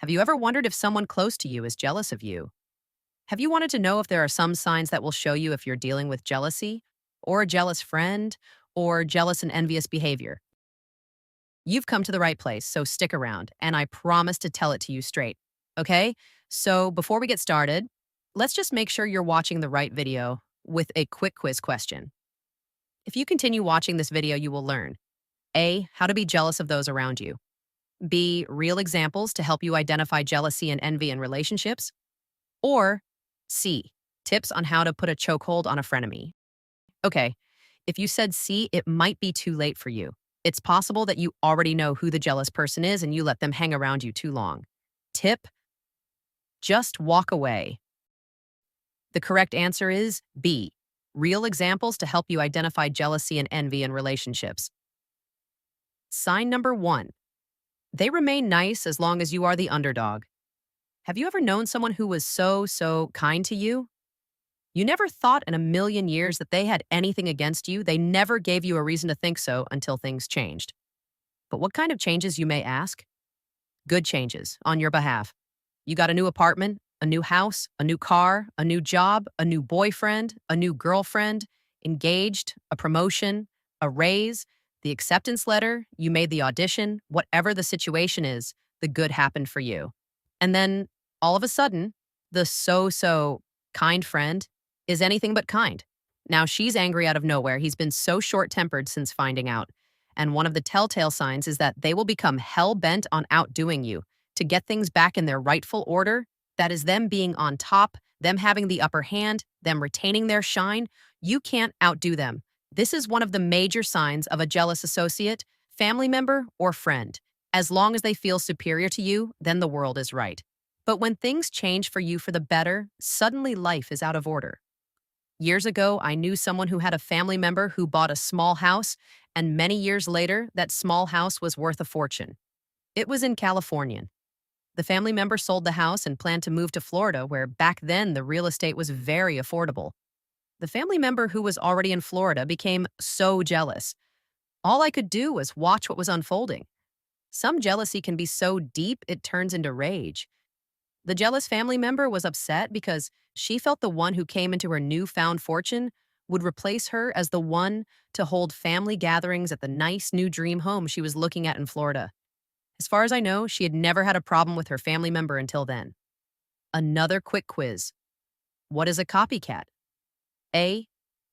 Have you ever wondered if someone close to you is jealous of you? Have you wanted to know if there are some signs that will show you if you're dealing with jealousy, or a jealous friend, or jealous and envious behavior? You've come to the right place, so stick around, and I promise to tell it to you straight. Okay? So before we get started, let's just make sure you're watching the right video with a quick quiz question. If you continue watching this video, you will learn A, how to be jealous of those around you, B, real examples to help you identify jealousy and envy in relationships, or C, tips on how to put a chokehold on a frenemy. Okay, if you said C, it might be too late for you. It's possible that you already know who the jealous person is and you let them hang around you too long. Tip, just walk away. The correct answer is B, real examples to help you identify jealousy and envy in relationships. Sign number 1, they remain nice as long as you are the underdog. Have you ever known someone who was so kind to you? You never thought in a million years that they had anything against you. They never gave you a reason to think so until things changed. But what kind of changes, you may ask? Good changes on your behalf. You got a new apartment, a new house, a new car, a new job, a new boyfriend, a new girlfriend, engaged, a promotion, a raise, the acceptance letter, you made the audition, whatever the situation is, the good happened for you. And then all of a sudden, the so kind friend is anything but kind. Now she's angry out of nowhere. He's been so short tempered since finding out. And one of the telltale signs is that they will become hell bent on outdoing you to get things back in their rightful order. That is them being on top, them having the upper hand, them retaining their shine. You can't outdo them. This is one of the major signs of a jealous associate, family member, or friend. As long as they feel superior to you, then the world is right. But when things change for you for the better, suddenly life is out of order. Years ago, I knew someone who had a family member who bought a small house, and many years later, that small house was worth a fortune. It was in California. The family member sold the house and planned to move to Florida, where back then the real estate was very affordable. The family member who was already in Florida became so jealous. All I could do was watch what was unfolding. Some jealousy can be so deep it turns into rage. The jealous family member was upset because she felt the one who came into her newfound fortune would replace her as the one to hold family gatherings at the nice new dream home she was looking at in Florida. As far as I know, she had never had a problem with her family member until then. Another quick quiz. What is a copycat? A,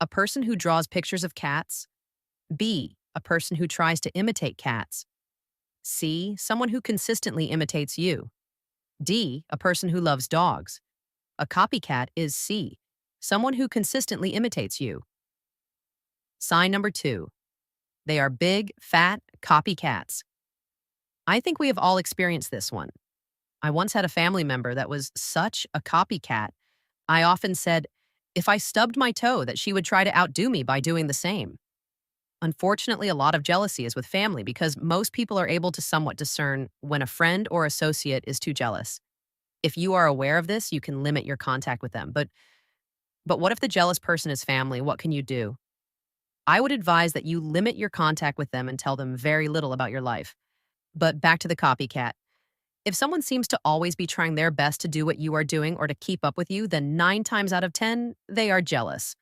a person who draws pictures of cats. B, a person who tries to imitate cats. C, someone who consistently imitates you. D, a person who loves dogs. A copycat is C, someone who consistently imitates you. Sign number 2, they are big, fat copycats. I think we have all experienced this one. I once had a family member that was such a copycat. I often said, if I stubbed my toe, that she would try to outdo me by doing the same. Unfortunately, a lot of jealousy is with family because most people are able to somewhat discern when a friend or associate is too jealous. If you are aware of this, you can limit your contact with them. But what if the jealous person is family? What can you do? I would advise that you limit your contact with them and tell them very little about your life. But back to the copycat. If someone seems to always be trying their best to do what you are doing or to keep up with you, then 9 times out of 10, they are jealous.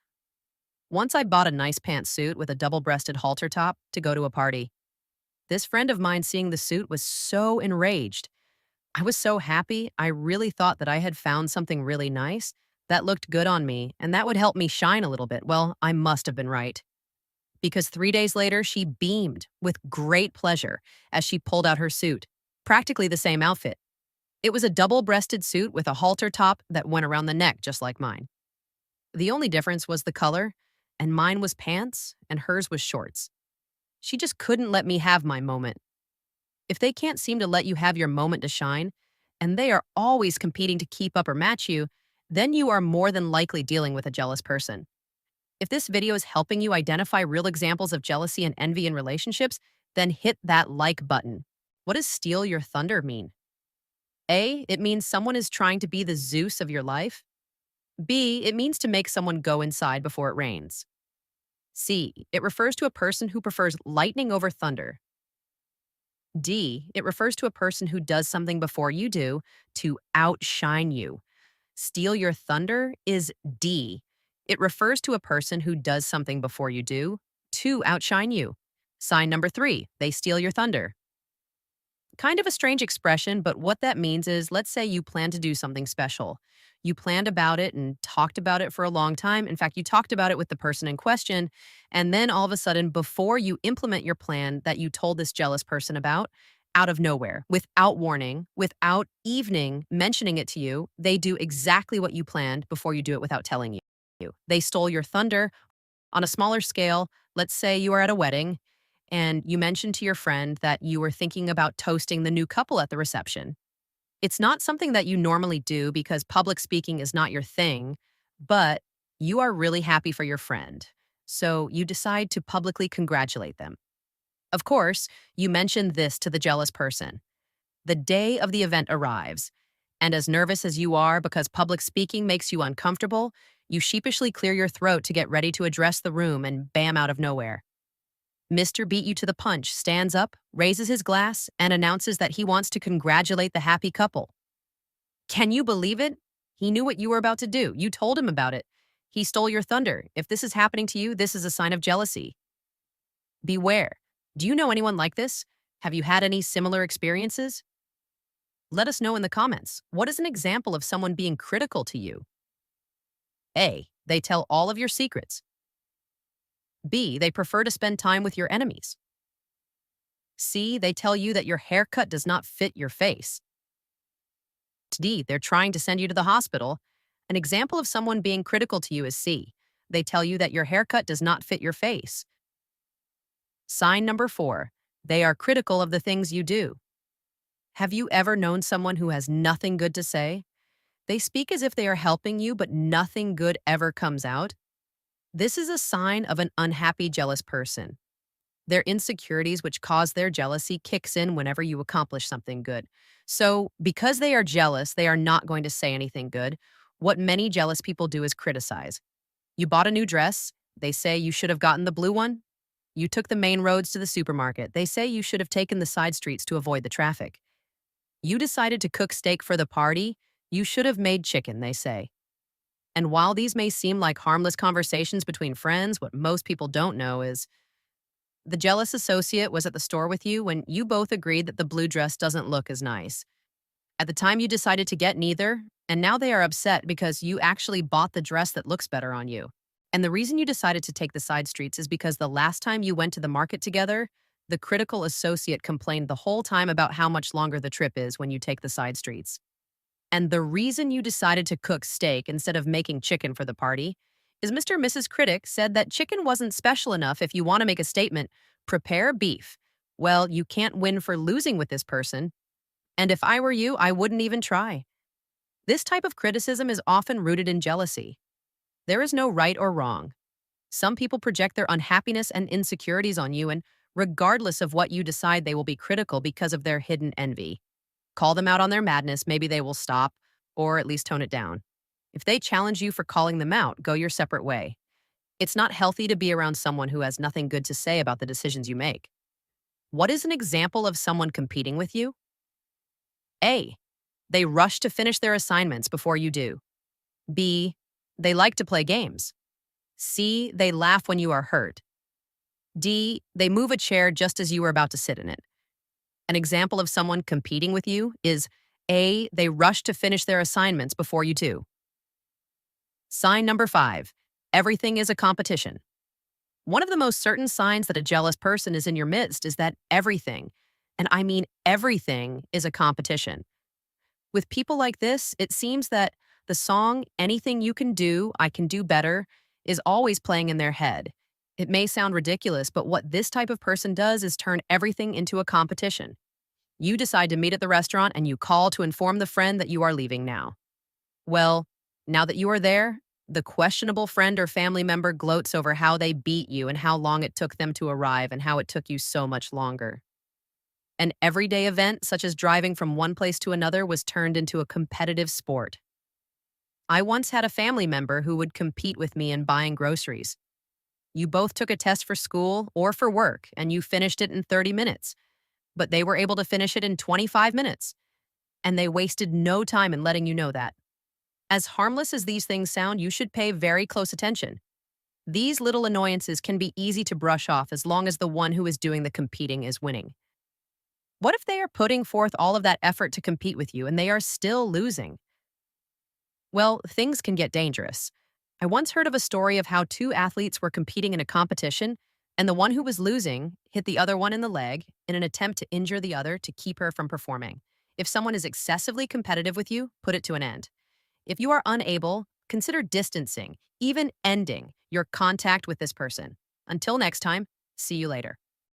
Once I bought a nice pantsuit with a double-breasted halter top to go to a party. This friend of mine, seeing the suit, was so enraged. I was so happy. I really thought that I had found something really nice that looked good on me and that would help me shine a little bit. Well, I must have been right. Because 3 days later, she beamed with great pleasure as she pulled out her suit, practically the same outfit. It was a double-breasted suit with a halter top that went around the neck, just like mine. The only difference was the color, and mine was pants and hers was shorts. She just couldn't let me have my moment. If they can't seem to let you have your moment to shine, and they are always competing to keep up or match you, then you are more than likely dealing with a jealous person. If this video is helping you identify real examples of jealousy and envy in relationships, then hit that like button. What does steal your thunder mean? A, it means someone is trying to be the Zeus of your life. B, it means to make someone go inside before it rains. C, it refers to a person who prefers lightning over thunder. D, it refers to a person who does something before you do to outshine you. Steal your thunder is D. It refers to a person who does something before you do to outshine you. Sign number 3, they steal your thunder. Kind of a strange expression, but what that means is let's say you plan to do something special. You planned about it and talked about it for a long time. In fact, you talked about it with the person in question. And then all of a sudden, before you implement your plan that you told this jealous person about, out of nowhere, without warning, without evening mentioning it to you, they do exactly what you planned before you do it without telling you. They stole your thunder on a smaller scale. Let's say you are at a wedding and you mentioned to your friend that you were thinking about toasting the new couple at the reception. It's not something that you normally do because public speaking is not your thing, but you are really happy for your friend. So you decide to publicly congratulate them. Of course, you mentioned this to the jealous person. The day of the event arrives, and as nervous as you are because public speaking makes you uncomfortable, you sheepishly clear your throat to get ready to address the room and bam out of nowhere. Mr. Beat You to the Punch stands up, raises his glass, and announces that he wants to congratulate the happy couple. Can you believe it? He knew what you were about to do. You told him about it. He stole your thunder. If this is happening to you, this is a sign of jealousy. Beware. Do you know anyone like this? Have you had any similar experiences? Let us know in the comments. What is an example of someone being critical to you? A, they tell all of your secrets. B, they prefer to spend time with your enemies. C, they tell you that your haircut does not fit your face. D, they're trying to send you to the hospital. An example of someone being critical to you is C. They tell you that your haircut does not fit your face. Sign number 4, they are critical of the things you do. Have you ever known someone who has nothing good to say? They speak as if they are helping you, but nothing good ever comes out. This is a sign of an unhappy, jealous person. Their insecurities, which cause their jealousy, kicks in whenever you accomplish something good. So, because they are jealous, they are not going to say anything good. What many jealous people do is criticize. You bought a new dress. They say you should have gotten the blue one. You took the main roads to the supermarket. They say you should have taken the side streets to avoid the traffic. You decided to cook steak for the party. You should have made chicken, they say. And while these may seem like harmless conversations between friends, what most people don't know is the jealous associate was at the store with you when you both agreed that the blue dress doesn't look as nice. At the time, you decided to get neither, and now they are upset because you actually bought the dress that looks better on you. And the reason you decided to take the side streets is because the last time you went to the market together, the critical associate complained the whole time about how much longer the trip is when you take the side streets. And the reason you decided to cook steak instead of making chicken for the party is Mr. and Mrs. Critic said that chicken wasn't special enough. If you want to make a statement, prepare beef. Well, you can't win for losing with this person. And if I were you, I wouldn't even try. This type of criticism is often rooted in jealousy. There is no right or wrong. Some people project their unhappiness and insecurities on you, and regardless of what you decide, they will be critical because of their hidden envy. Call them out on their madness, maybe they will stop, or at least tone it down. If they challenge you for calling them out, go your separate way. It's not healthy to be around someone who has nothing good to say about the decisions you make. What is an example of someone competing with you? A, they rush to finish their assignments before you do. B, they like to play games. C, they laugh when you are hurt. D, they move a chair just as you are about to sit in it. An example of someone competing with you is A, they rush to finish their assignments before you do. Sign number 5, everything is a competition. One of the most certain signs that a jealous person is in your midst is that everything, and I mean everything, is a competition. With people like this, it seems that the song, Anything You Can Do, I Can Do Better, is always playing in their head. It may sound ridiculous, but what this type of person does is turn everything into a competition. You decide to meet at the restaurant and you call to inform the friend that you are leaving now. Well, now that you are there, the questionable friend or family member gloats over how they beat you and how long it took them to arrive and how it took you so much longer. An everyday event, such as driving from one place to another, was turned into a competitive sport. I once had a family member who would compete with me in buying groceries. You both took a test for school or for work, and you finished it in 30 minutes. but they were able to finish it in 25 minutes, and they wasted no time in letting you know that. As harmless as these things sound, you should pay very close attention. These little annoyances can be easy to brush off as long as the one who is doing the competing is winning. What if they are putting forth all of that effort to compete with you and they are still losing? Well, things can get dangerous. I once heard of a story of how two athletes were competing in a competition, and the one who was losing hit the other one in the leg in an attempt to injure the other to keep her from performing. If someone is excessively competitive with you, put it to an end. If you are unable, consider distancing, even ending your contact with this person. Until next time, see you later.